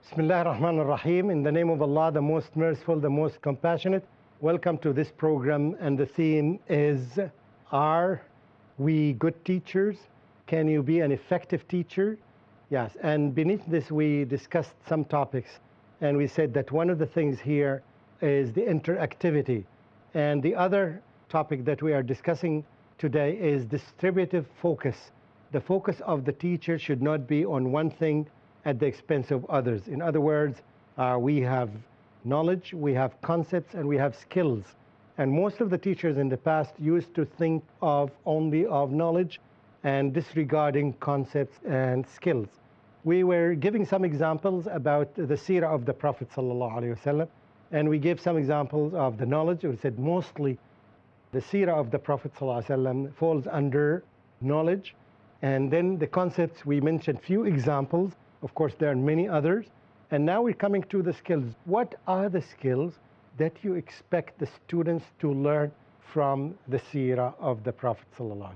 Bismillah ar-Rahman ar-Rahim. In the name of Allah, the most merciful, the most compassionate. Welcome to this program, and the theme is, are we good teachers? Can you be an effective teacher? Yes, and beneath this we discussed some topics, and we said that one of the things here is the interactivity. And the other topic that we are discussing today is distributive focus. The focus of the teacher should not be on one thing at the expense of others. In other words, we have knowledge, we have concepts, and we have skills. And most of the teachers in the past used to think of only of knowledge and disregarding concepts and skills. We were giving some examples about the seerah of the Prophet ﷺ, and we gave some examples of the knowledge. We said mostly the seerah of the Prophet ﷺ falls under knowledge. And then the concepts, we mentioned few examples. Of course, there are many others. And now we're coming to the skills. What are the skills that you expect the students to learn from the seerah of the Prophet ﷺ?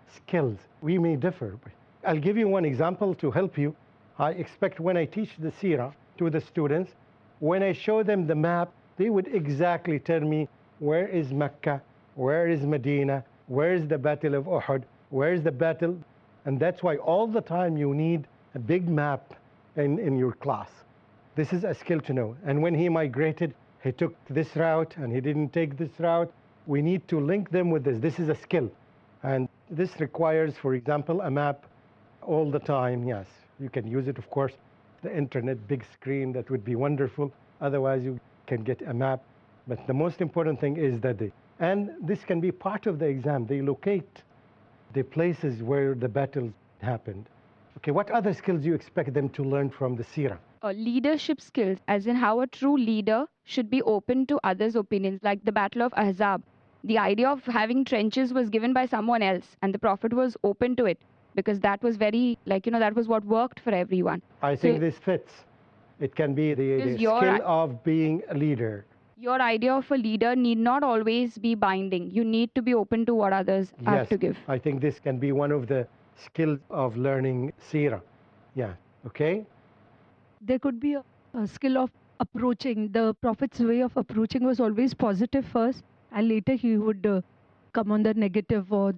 Skills. We may differ. I'll give you one example to help you. I expect when I teach the seerah to the students, when I show them the map, they would exactly tell me where is Mecca, where is Medina, where is the Battle of Uhud, where is the battle. And that's why all the time you need a big map in your class. This is a skill to know. And when he migrated, he took this route and he didn't take this route. We need to link them with this. This is a skill. And this requires, for example, a map all the time. Yes, you can use it, of course. The internet, big screen, that would be wonderful. Otherwise, you can get a map. But the most important thing is that and this can be part of the exam. They locate the places where the battles happened. Okay, what other skills do you expect them to learn from the seerah? Leadership skills, as in how a true leader should be open to others' opinions, like the Battle of Ahzab. The idea of having trenches was given by someone else, and the Prophet was open to it because that was very, that was what worked for everyone. I think this fits. It can be the skill of being a leader. Your idea of a leader need not always be binding. You need to be open to what others have to give. I think this can be one of the skills of learning seerah. Yeah, okay? There could be a skill of approaching. The Prophet's way of approaching was always positive first, and later he would come on the negative or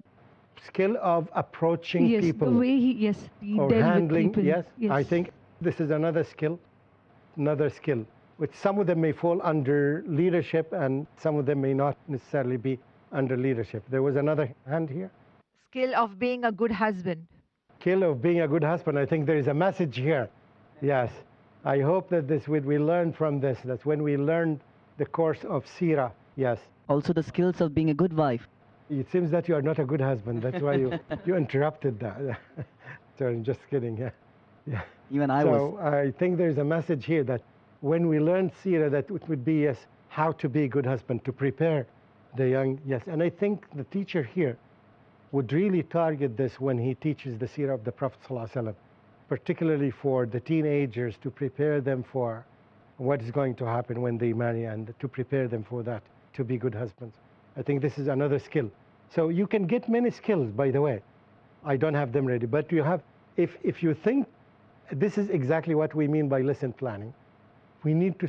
skill of approaching people. The way he or dealt handling with people. Yes. I think this is another skill, which some of them may fall under leadership and some of them may not necessarily be under leadership. There was another hand here. Skill of being a good husband. Skill of being a good husband. I think there is a message here. Yes. I hope that we learn from this. That's when we learn the course of seerah. Yes. Also the skills of being a good wife. It seems that you are not a good husband. That's why you interrupted that. So I'm just kidding. Yeah. Even I was. So I think there's a message here that when we learn seerah, that it would be, how to be a good husband, to prepare the young. Yes. And I think the teacher here would really target this when he teaches the seerah of the Prophet ﷺ, particularly for the teenagers, to prepare them for what is going to happen when they marry and to prepare them for that, to be good husbands. I think this is another skill. So you can get many skills, by the way. I don't have them ready, but you have, if you think, this is exactly what we mean by lesson planning. We need to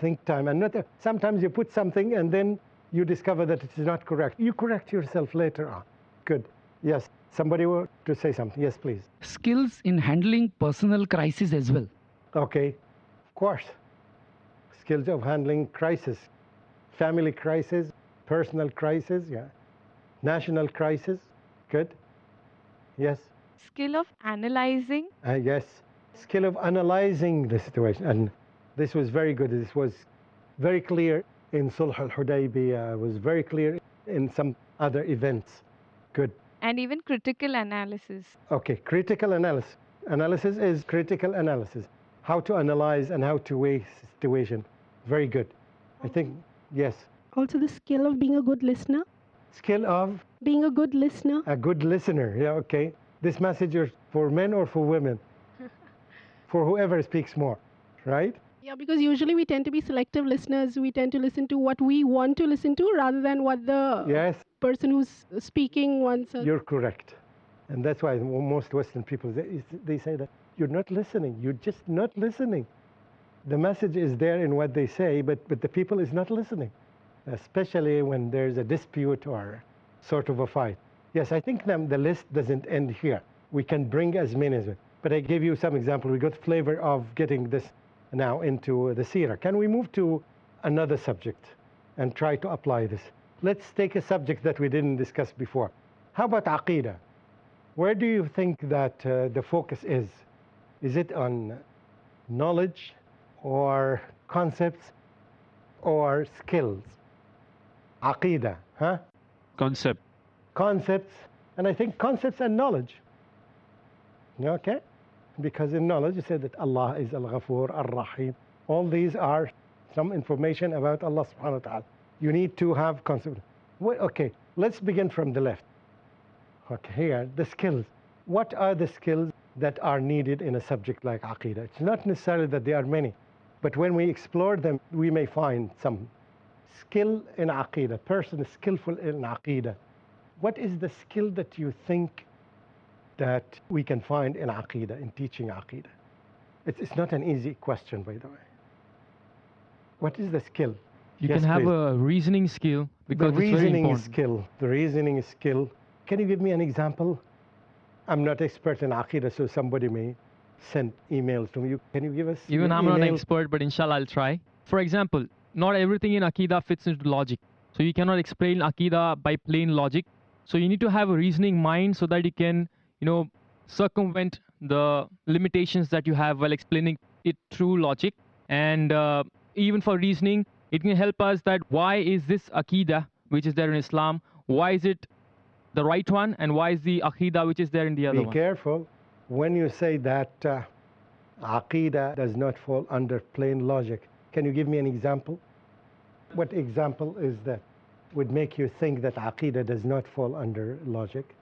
think time, and not, sometimes you put something and then you discover that it is not correct. You correct yourself later on. Good. Yes. Somebody were to say something. Yes, please. Skills in handling personal crisis as well. Okay. Of course. Skills of handling crisis. Family crisis, personal crisis, national crisis. Good. Yes. Skill of analyzing. Yes. Skill of analyzing the situation. And this was very good. This was very clear in Sulh al-Hudaybiyah. It was very clear in some other events. Good. And even critical analysis. Okay, critical analysis. Analysis is critical analysis. How to analyze and how to weigh situation. Very good. I think, yes. Also the skill of being a good listener. Skill of? Being a good listener. A good listener, yeah, okay. This message is for men or for women? For whoever speaks more, right? Yeah, because usually we tend to be selective listeners. We tend to listen to what we want to listen to rather than what the person who's speaking wants. You're correct. And that's why most Western people, they say that you're not listening. You're just not listening. The message is there in what they say, but the people is not listening, especially when there's a dispute or sort of a fight. Yes, I think the list doesn't end here. We can bring as many as, but I gave you some example. We got flavor of getting this now into the seerah. Can we move to another subject and try to apply this? Let's take a subject that we didn't discuss before. How about aqeedah? Where do you think that the focus is? Is it on knowledge or concepts or skills? Aqeedah, huh? Concept. Concepts, and I think concepts and knowledge. Okay? Because in knowledge, you said that Allah is Al-Ghafoor, Ar-Rahim. All these are some information about Allah subhanahu wa ta'ala. You need to have concept. Okay, let's begin from the left. Okay, here, the skills. What are the skills that are needed in a subject like Aqeedah? It's not necessarily that there are many, but when we explore them, we may find some. Skill in Aqeedah, person is skillful in Aqeedah. What is the skill that you think that we can find in Aqeedah, in teaching Aqeedah? It's not an easy question, by the way. What is the skill? You Yes, can have please. a reasoning skill because The it's very reasoning important. skill. The reasoning skill. Can you give me an example? I'm not expert in Aqeedah, so somebody may send emails to me. Can you give us Even your I'm not an email? expert, but inshallah I'll try. For example, not everything in Aqidah fits into logic. So you cannot explain Aqidah by plain logic. So you need to have a reasoning mind so that you can, circumvent the limitations that you have while explaining it through logic. And even for reasoning, it can help us that why is this Aqidah, which is there in Islam, why is it the right one, and why is the Aqidah which is there in the other Be one? careful when you say that Aqeedah does not fall under plain logic. Can you give me an example? What example is that would make you think that Aqeedah does not fall under logic?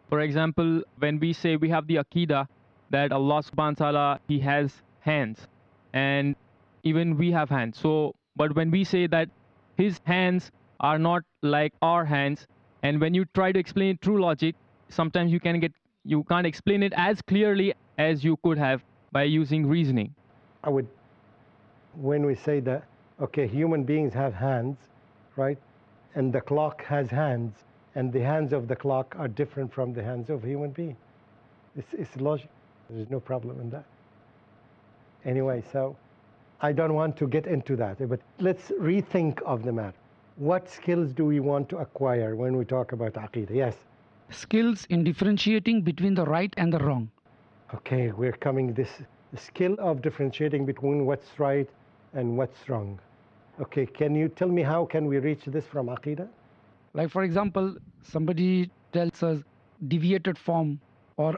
For example, when we say we have the Aqidah that Allah subhanahu wa ta'ala, He has hands, and even we have hands. So, but when we say that His hands are not like our hands, and when you try to explain it through logic, sometimes you can't explain it as clearly as you could have by using reasoning. When we say that, okay, human beings have hands, right? And the clock has hands, and the hands of the clock are different from the hands of a human being. It's logic. There's no problem in that. Anyway, so I don't want to get into that, but let's rethink of the matter. What skills do we want to acquire when we talk about Aqeedah? Yes? Skills in differentiating between the right and the wrong. Okay, we're coming the skill of differentiating between what's right and what's wrong. Okay, can you tell me how can we reach this from Aqeedah? Like for example, somebody tells us deviated form, or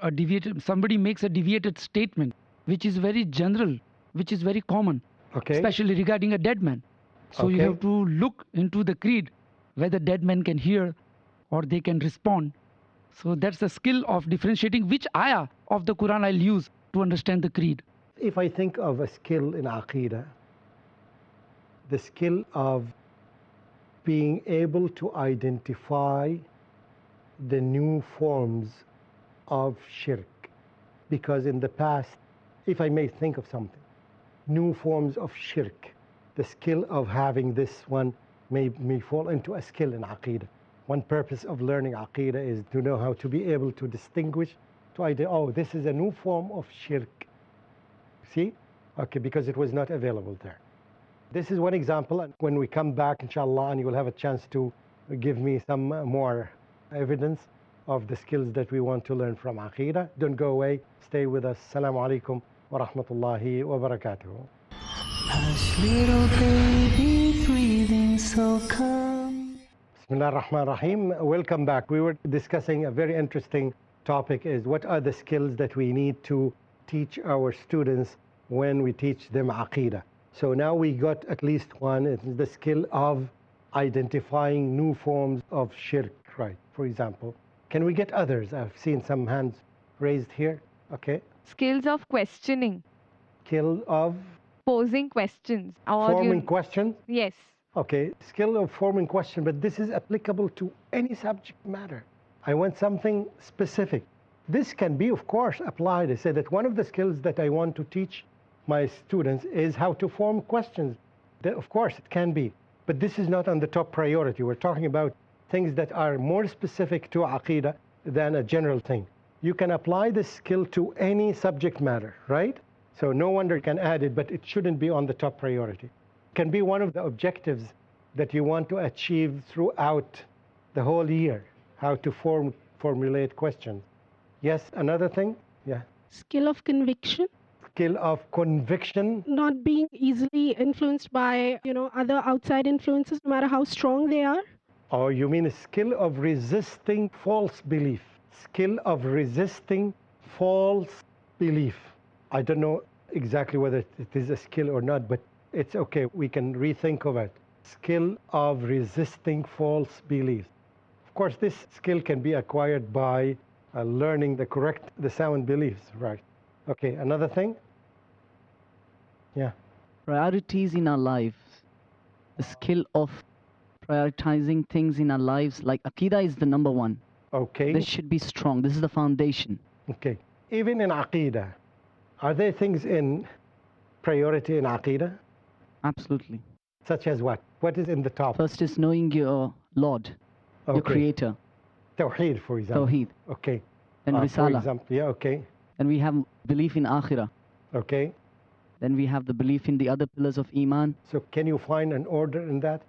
somebody makes a deviated statement, which is very general, which is very common, Okay. especially regarding a dead man. So you Okay. have to look into the creed, whether dead men can hear or they can respond. So that's the skill of differentiating which ayah of the Quran I'll use to understand the creed. If I think of a skill in Aqeedah, the skill of being able to identify the new forms of shirk. Because in the past, if I may think of something, new forms of shirk, the skill of having this one may fall into a skill in Aqeedah. One purpose of learning Aqeedah is to know how to be able to distinguish, to identify, oh, this is a new form of shirk. See? Okay, because it was not available there. This is one example, and when we come back, inshallah, and you will have a chance to give me some more evidence of the skills that we want to learn from Aqeedah. Don't go away. Stay with us. Assalamu alaikum wa rahmatullahi wa barakatuh. Hush, little baby, breathing so calm. Bismillah ar-Rahman ar-Rahim. Welcome back. We were discussing a very interesting topic, is what are the skills that we need to teach our students when we teach them Aqeedah. So now we got at least one, it's the skill of identifying new forms of shirk, right? For example, can we get others? I've seen some hands raised here. Okay. Skills of questioning. Skill of Posing questions. Or forming questions. Yes. Okay, skill of forming question, but this is applicable to any subject matter. I want something specific. This can be, of course, applied. I said that one of the skills that I want to teach my students is how to form questions. Of course, it can be, but this is not on the top priority. We're talking about things that are more specific to Aqidah than a general thing. You can apply this skill to any subject matter, right? So no wonder you can add it, but it shouldn't be on the top priority. It can be one of the objectives that you want to achieve throughout the whole year, how to formulate questions. Yes, another thing? Yeah. Skill of conviction. Skill of conviction. Not being easily influenced by, other outside influences, no matter how strong they are. Oh, you mean a skill of resisting false belief. Skill of resisting false belief. I don't know exactly whether it is a skill or not, but it's okay. We can rethink of it. Skill of resisting false beliefs. Of course, this skill can be acquired by learning the sound beliefs, right? Okay, another thing? Yeah. Priorities in our lives. The skill of prioritizing things in our lives, like Aqidah is the number one. Okay. This should be strong. This is the foundation. Okay. Even in Aqidah, are there things in priority in Aqidah? Absolutely. Such as what? What is in the top? First is knowing your Lord, your Creator. Tawheed, for example. Tawheed. Okay. Then For Risala. example, yeah, okay. Then we have belief in Akhirah. Okay. Then we have the belief in the other pillars of Iman. So can you find an order in that?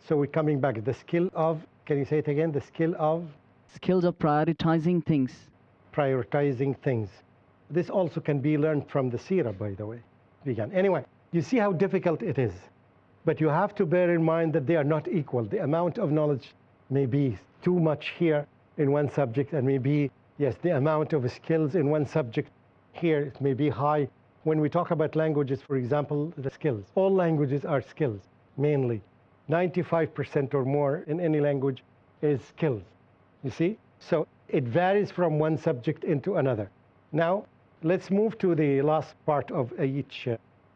So we're coming back. The skill of, can you say it again? The skill of? Skills of prioritizing things. Prioritizing things. This also can be learned from the seerah, by the way. Anyway, you see how difficult it is. But you have to bear in mind that they are not equal. The amount of knowledge may be too much here in one subject, and maybe, yes, the amount of skills in one subject here, it may be high. When we talk about languages, for example, the skills. All languages are skills, mainly. 95% or more in any language is skills, you see? So it varies from one subject into another. Now, let's move to the last part of each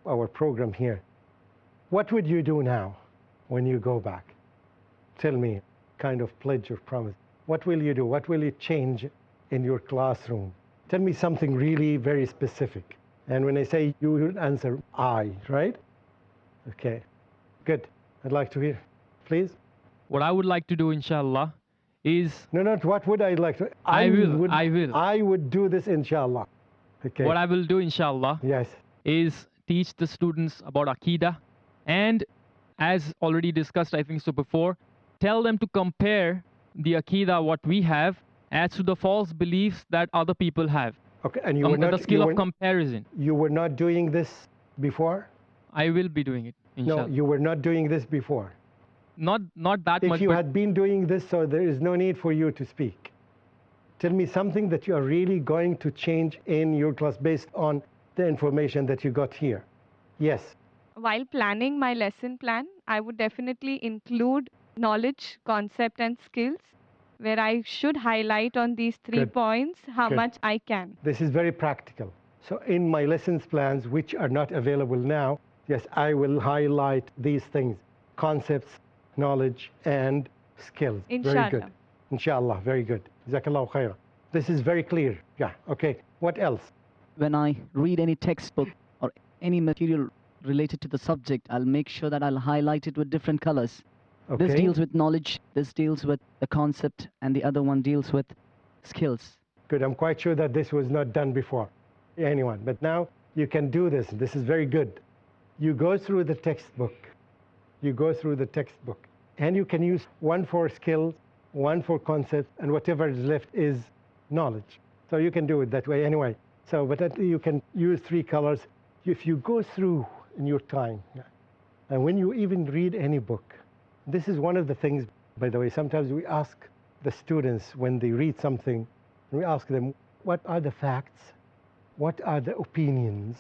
our program here. What would you do now when you go back? Tell me, kind of pledge or promise. What will you do? What will you change in your classroom? Tell me something really very specific. And when I say you will answer I, right? Okay, good. I'd like to hear, please. What I would like to do, inshallah, is... No, what would I like to... I will. I would do this, inshallah. Okay. What I will do, inshallah, yes, is teach the students about Aqidah. And as already discussed, I think so before, tell them to compare the Aqidah, what we have, as to the false beliefs that other people have. Okay, and you were not... The skill of comparison. You were not doing this before? I will be doing it, inshallah. No, you were not doing this before. Not that much. If you had been doing this, so there is no need for you to speak. Tell me something that you are really going to change in your class based on the information that you got here. Yes. While planning my lesson plan, I would definitely include knowledge, concept, and skills, where I should highlight on these 3 points how much I can. This is very practical. So in my lessons plans, which are not available now, yes, I will highlight these things: concepts, knowledge, and skills. Inshallah. Very good. Inshallah, very good. Jazakallahu khairah. This is very clear. Yeah, okay. What else? When I read any textbook or any material related to the subject, I'll make sure that I'll highlight it with different colors. Okay. This deals with knowledge, this deals with the concept, and the other one deals with skills. Good. I'm quite sure that this was not done before. Anyone. But now you can do this. This is very good. You go through the textbook. You go through the textbook. And you can use one for skills, one for concepts, and whatever is left is knowledge. So you can do it that way anyway. So, but you can use 3 colors. If you go through in your time, and when you even read any book, this is one of the things, by the way, sometimes we ask the students when they read something, we ask them, what are the facts? What are the opinions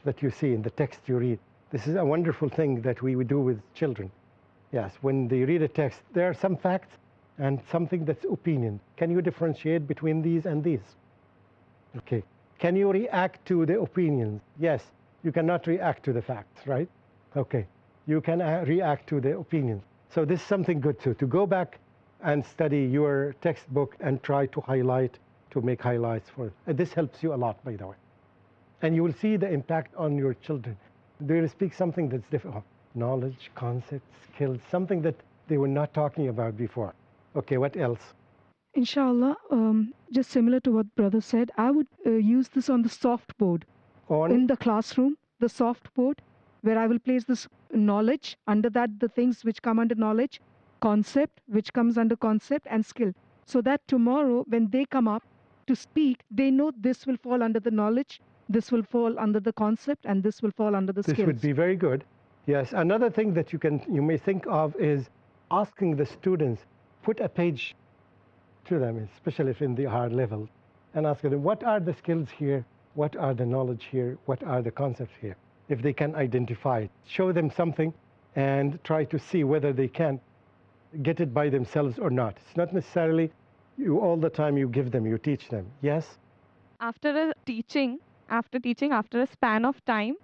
that you see in the text you read? This is a wonderful thing that we would do with children. Yes, when they read a text, there are some facts and something that's opinion. Can you differentiate between these and these? Okay. Can you react to the opinions? Yes. You cannot react to the facts, right? Okay. You can react to the opinions. So this is something good too, to go back and study your textbook and try to highlight, to make highlights for it. And this helps you a lot, by the way. And you will see the impact on your children. They will speak something that's different. Knowledge, concepts, skills, something that they were not talking about before. Okay, what else? Inshallah, just similar to what brother said, I would use this on the soft board. In the classroom, the soft board, where I will place this knowledge, under that the things which come under knowledge, concept, which comes under concept, and skill. So that tomorrow when they come up to speak, they know this will fall under the knowledge, this will fall under the concept, and this will fall under the skills. This would be very good. Yes, another thing that you may think of is asking the students, put a page to them, especially if in the hard level, and ask them, what are the skills here? What are the knowledge here? What are the concepts here? If they can identify it, show them something and try to see whether they can get it by themselves or not. It's not necessarily you all the time you give them, you teach them. Yes? After teaching, after a span of time,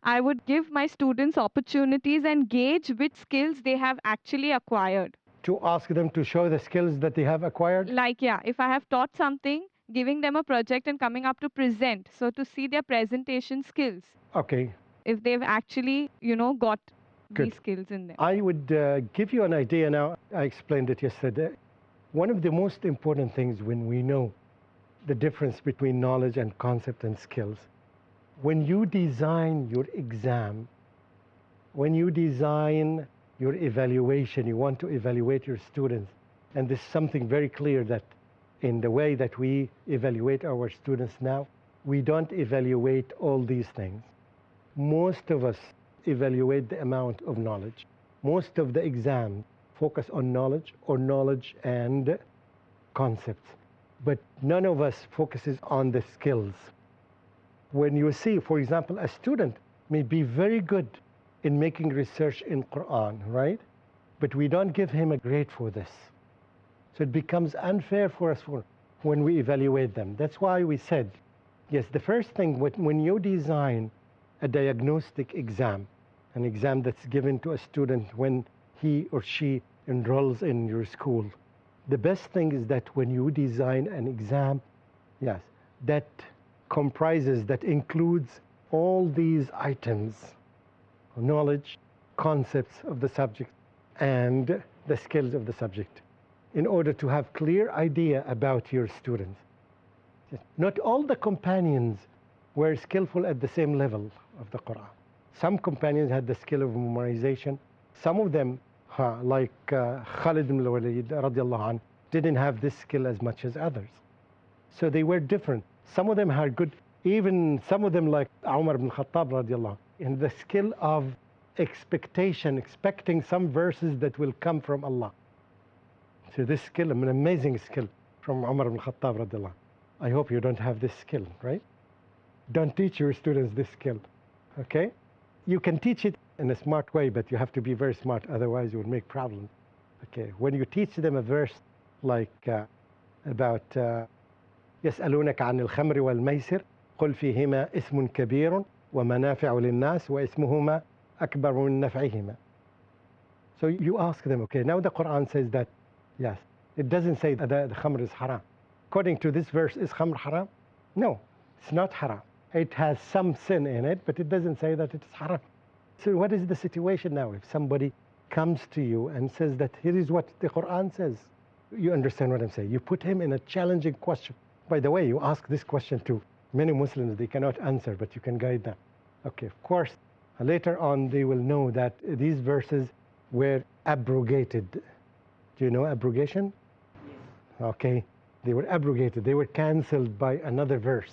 I would give my students opportunities and gauge which skills they have actually acquired. To ask them to show the skills that they have acquired? Like, yeah, if I have taught something, giving them a project and coming up to present. So to see their presentation skills. Okay. If they've actually, got Good. these skills in them. I would give you an idea now. I explained it yesterday. One of the most important things when we know the difference between knowledge and concept and skills, when you design your exam, when you design your evaluation, you want to evaluate your students, and this is something very clear that in the way that we evaluate our students now, we don't evaluate all these things. Most of us evaluate the amount of knowledge. Most of the exams focus on knowledge or knowledge and concepts, but none of us focuses on the skills. When you see, for example, a student may be very good in making research in Quran, right? But we don't give him a grade for this. So it becomes unfair for us when we evaluate them. That's why we said, yes, the first thing, when you design a diagnostic exam, an exam that's given to a student when he or she enrolls in your school, the best thing is that when you design an exam, yes, that comprises, that includes all these items, knowledge, concepts of the subject, and the skills of the subject, in order to have clear idea about your students. Not all the companions were skillful at the same level of the Quran. Some companions had the skill of memorization. Some of them, like Khalid ibn al-Walid radiallahu anh, didn't have this skill as much as others. So they were different. Some of them had good, even some of them like Umar ibn Khattab radiallahu anh, in the skill of expectation, expecting some verses that will come from Allah. So this skill, an amazing skill from Umar ibn Khattab radiallahu anh. I hope you don't have this skill, right? Don't teach your students this skill, okay? You can teach it in a smart way, but you have to be very smart, otherwise you will make problems. Okay, when you teach them a verse like about يسألونك عن الخمر والميسر قل فيهما اسم كبير ومنافع للناس واسمهما أكبر من نفعهما. So you ask them, okay, now the Quran says that, yes, it doesn't say that the khamr is haram. According to this verse, is khamr haram? No, it's not haram. It has some sin in it, but it doesn't say that it's haram. So what is the situation now? If somebody comes to you and says that here is what the Quran says, you understand what I'm saying. You put him in a challenging question. By the way, you ask this question to many Muslims, they cannot answer, but you can guide them. Okay, of course, later on they will know that these verses were abrogated. Do you know abrogation? Yes. Okay, they were abrogated. They were cancelled by another verse.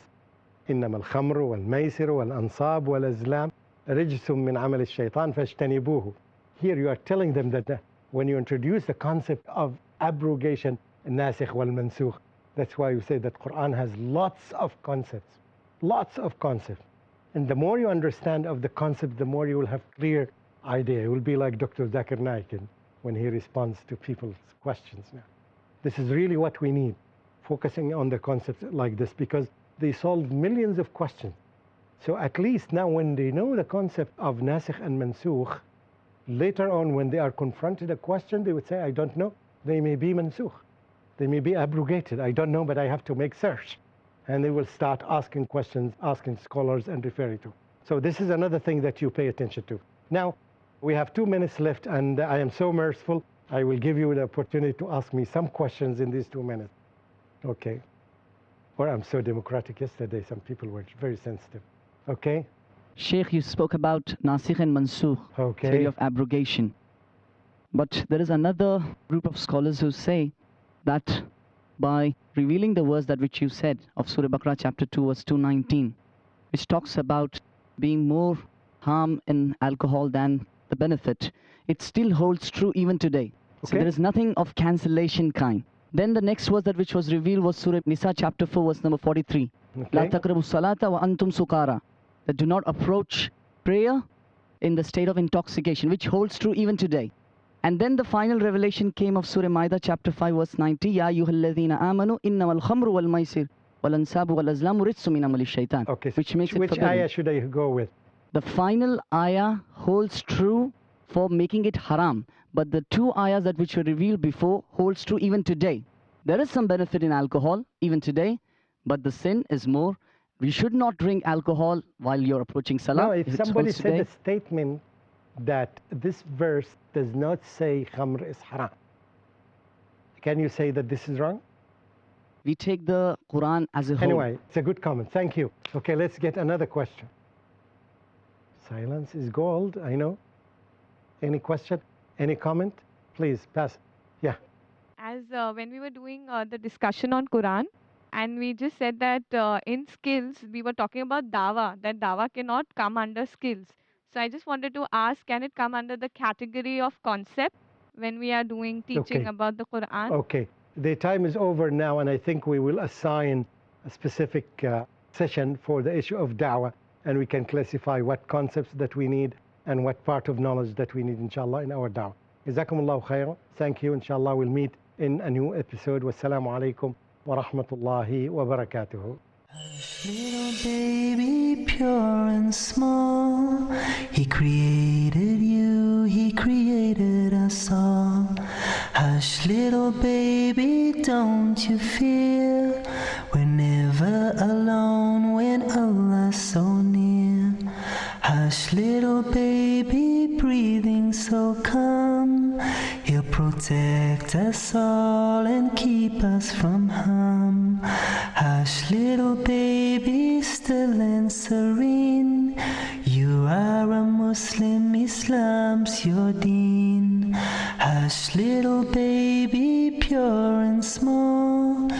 إنما الخمر والميسر والأنصاب والأزلام رجس من عمل الشيطان فاجتنبوه. Here you are telling them that when you introduce the concept of abrogation, الناسخ والمنسوخ, that's why you say that Quran has lots of concepts, lots of concepts. And the more you understand of the concept, the more you will have clear idea. It will be like Dr. Zakir Naik when he responds to people's questions now. This is really what we need, focusing on the concepts like this, because they solve millions of questions. So at least now when they know the concept of nasikh and mansukh, later on when they are confronted a question, they would say, I don't know. They may be mansukh. They may be abrogated. I don't know, but I have to make search. and they will start asking questions, asking scholars and referring to. So this is another thing that you pay attention to. Now, we have 2 minutes left, and I am so merciful. I will give you the opportunity to ask me some questions in these 2 minutes. Okay. Or I'm so democratic. Yesterday, some people were very sensitive. Okay. Sheikh, you spoke about Nasikh and Mansukh, theory of abrogation. But there is another group of scholars who say that by revealing the verse that which you said of Surah Baqarah chapter 2 verse 219, which talks about being more harm in alcohol than the benefit, it still holds true even today. So there is nothing of cancellation kind. Then the next verse that which was revealed was Surah Nisa chapter 4 verse number 43. La taqrabu salata wa antum sukara. That do not approach prayer in the state of intoxication, which holds true even today. And then the final revelation came of Surah Ma'idah chapter 5 verse 90. Ya ayyuhalladhina amanu innamal khamru wal maisir wal ansabu wal azlamu ritsu min amali shaitan. Okay, which makes it which forbidden. ayah should I go with? The final ayah holds true for making it haram. But the 2 ayahs that which were revealed before holds true even today. There is some benefit in alcohol even today, but the sin is more. We should not drink alcohol while you're approaching Salah. No, if somebody said a statement that this verse does not say khamr is haram, can you say that this is wrong? We take the Quran as a whole. Anyway, it's a good comment. Thank you. Okay, let's get another question. Silence is gold, I know. Any question? Any comment? Please, pass. Yeah. As when we were doing the discussion on Quran, and we just said that in skills, we were talking about dawa, that dawa cannot come under skills. So I just wanted to ask, can it come under the category of concept when we are doing teaching about the Quran? Okay. The time is over now, and I think we will assign a specific session for the issue of da'wah, and we can classify what concepts that we need and what part of knowledge that we need, inshallah, in our da'wah. Jazakumullahu khairan. Thank you. Inshallah, we'll meet in a new episode. Wassalamu alaikum wa rahmatullahi wa barakatuhu. Little baby, pure and small, He created you, He created us all. Hush, little baby, don't you fear, we're never alone when Allah's so near. Hush, little baby, breathing so calm, He'll protect us all and keep us from harm. Hush, little baby, still and serene, you are a Muslim, Islam's your deen. Hush, little baby, pure and small,